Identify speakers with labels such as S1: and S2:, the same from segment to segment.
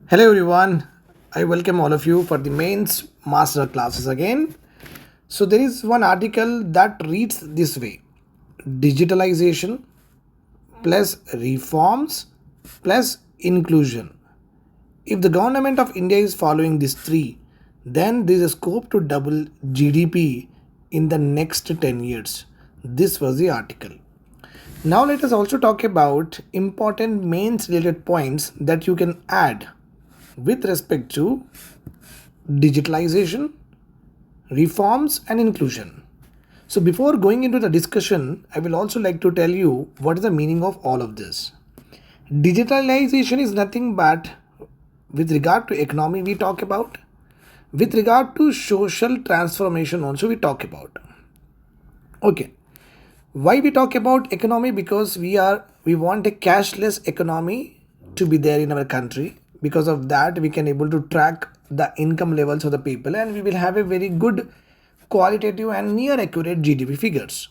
S1: Hello everyone. I welcome all of you for the mains master classes again. So there is one article that reads this way: digitalization plus reforms plus inclusion. If the government of India is following these three, then there is a scope to double GDP in the next 10 years. This was the article. Now let us also talk about important mains related points that you can add with respect to digitalization, reforms, and inclusion. So, before going into the discussion, I will also like to tell you what is the meaning of all of this. Digitalization is nothing but with regard to economy, we talk about, with regard to social transformation, also, we talk about. Okay, why we talk about economy? Because we want a cashless economy to be there in our country. Because of that we can able to track the income levels of the people, and we will have a very good qualitative and near accurate GDP figures.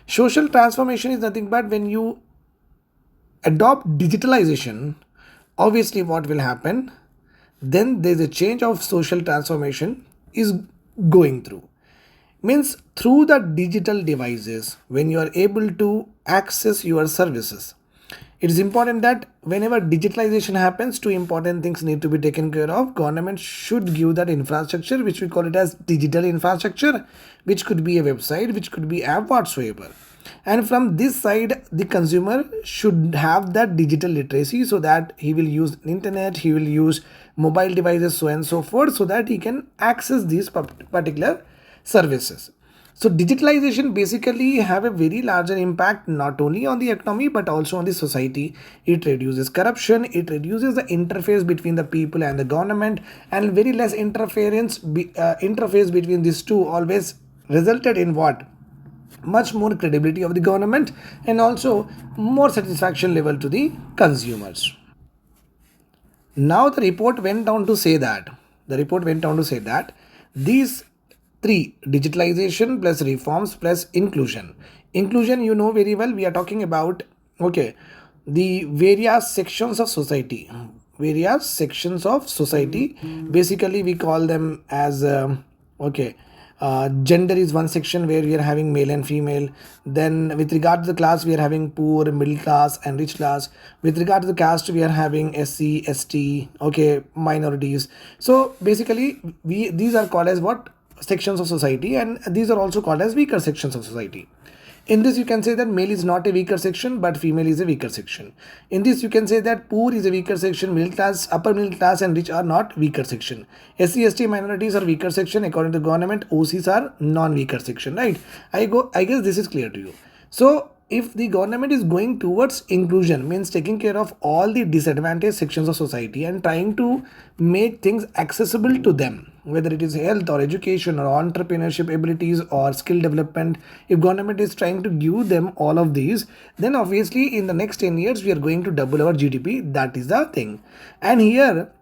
S1: Social transformation is nothing but when you adopt digitalization, obviously what will happen, then there's a change of social transformation is going through. Means through the digital devices, when you are able to access your services, it is important that whenever digitalization happens, two important things need to be taken care of. Government should give that infrastructure, which we call it as digital infrastructure, which could be a website, which could be app whatsoever. And from this side, the consumer should have that digital literacy, so that he will use internet, he will use mobile devices, so and so forth, so that he can access these particular services. So digitalization basically have a very larger impact not only on the economy but also on the society. It reduces corruption, it reduces the interface between the people and the government, and very less interface between these two always resulted in what? Much more credibility of the government, and also more satisfaction level to the consumers. Now the report went on to say that these three, digitalization plus reforms plus inclusion. Inclusion, you know very well, we are talking about, okay, the various sections of society. Various sections of society. Basically, we call them as okay. Gender is one section where we are having male and female. Then with regard to the class, we are having poor, middle class, and rich class. With regard to the caste, we are having SC, ST, okay, minorities. So basically, we these are called as what? Sections of society, and these are also called as weaker sections of society. In this, you can say that male is not a weaker section, but female is a weaker section. In this, you can say that poor is a weaker section, middle class, upper middle class, and rich are not weaker section. SC, ST minorities are weaker section according to government. OCs are non-weaker section, right? I guess this is clear to you. So if the government is going towards inclusion, means taking care of all the disadvantaged sections of society and trying to make things accessible to them, whether it is health or education or entrepreneurship abilities or skill development, if government is trying to give them all of these, then obviously in the next 10 years we are going to double our GDP. That is the thing. And here,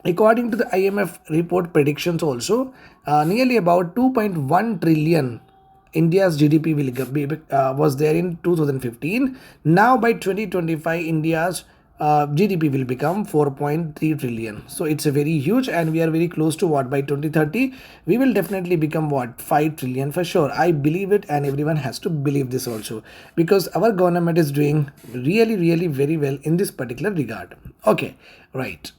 S1: according to the IMF report predictions also, nearly about 2.1 trillion India's GDP was there in 2015. Now by 2025, India's GDP will become 4.3 trillion. So it's a very huge, and we are very close to what? By 2030, we will definitely become what? 5 trillion for sure. I believe it, and everyone has to believe this also, because our government is doing really, really very well in this particular regard. Okay, right.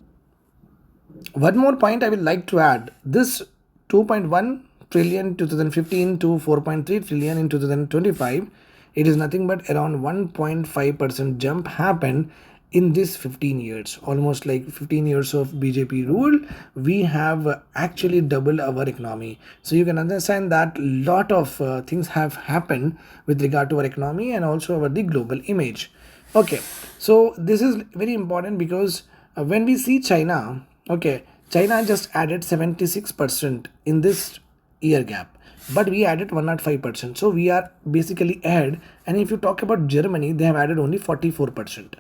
S1: One more point I would like to add: this 2.1 trillion 2015 to 4.3 trillion in 2025, it is nothing but around 1.5% jump happened in this 15 years. Almost like 15 years of BJP rule, we have actually doubled our economy. So you can understand that lot of things have happened with regard to our economy and also our the global image. Okay, so this is very important because when we see China, okay, China just added 76% in this year gap, but we added 105%. So we are basically ahead. And if you talk about Germany, they have added only 44%.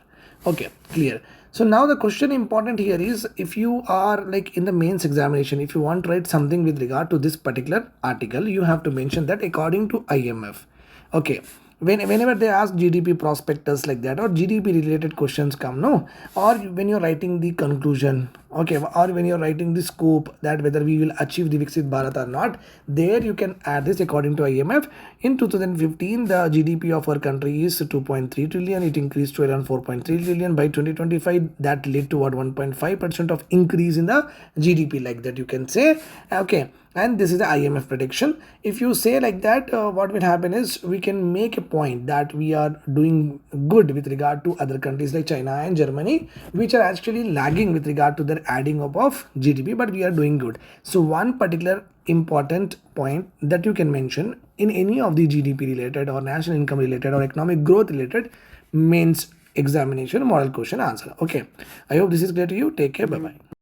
S1: Okay, clear. So now the question important here is, if you are like in the mains examination, if you want to write something with regard to this particular article, you have to mention that according to IMF. Okay, whenever they ask GDP prospectus like that, or GDP related questions come, no, or when you're writing the conclusion Okay, or when you're writing the scope that whether we will achieve the Viksit Bharat or not, there you can add this. According to IMF, in 2015 the GDP of our country is 2.3 trillion. It increased to around 4.3 trillion by 2025. That led to what 1.5% of increase in the GDP, like that you can say. Okay, and this is the IMF prediction. If you say like that, what will happen is we can make a point that we are doing good with regard to other countries like China and Germany, which are actually lagging with regard to their adding up of GDP, but we are doing good. So one particular important point that you can mention in any of the GDP related or national income related or economic growth related means examination model question answer. Okay, I hope this is clear to you. Take care. Bye bye.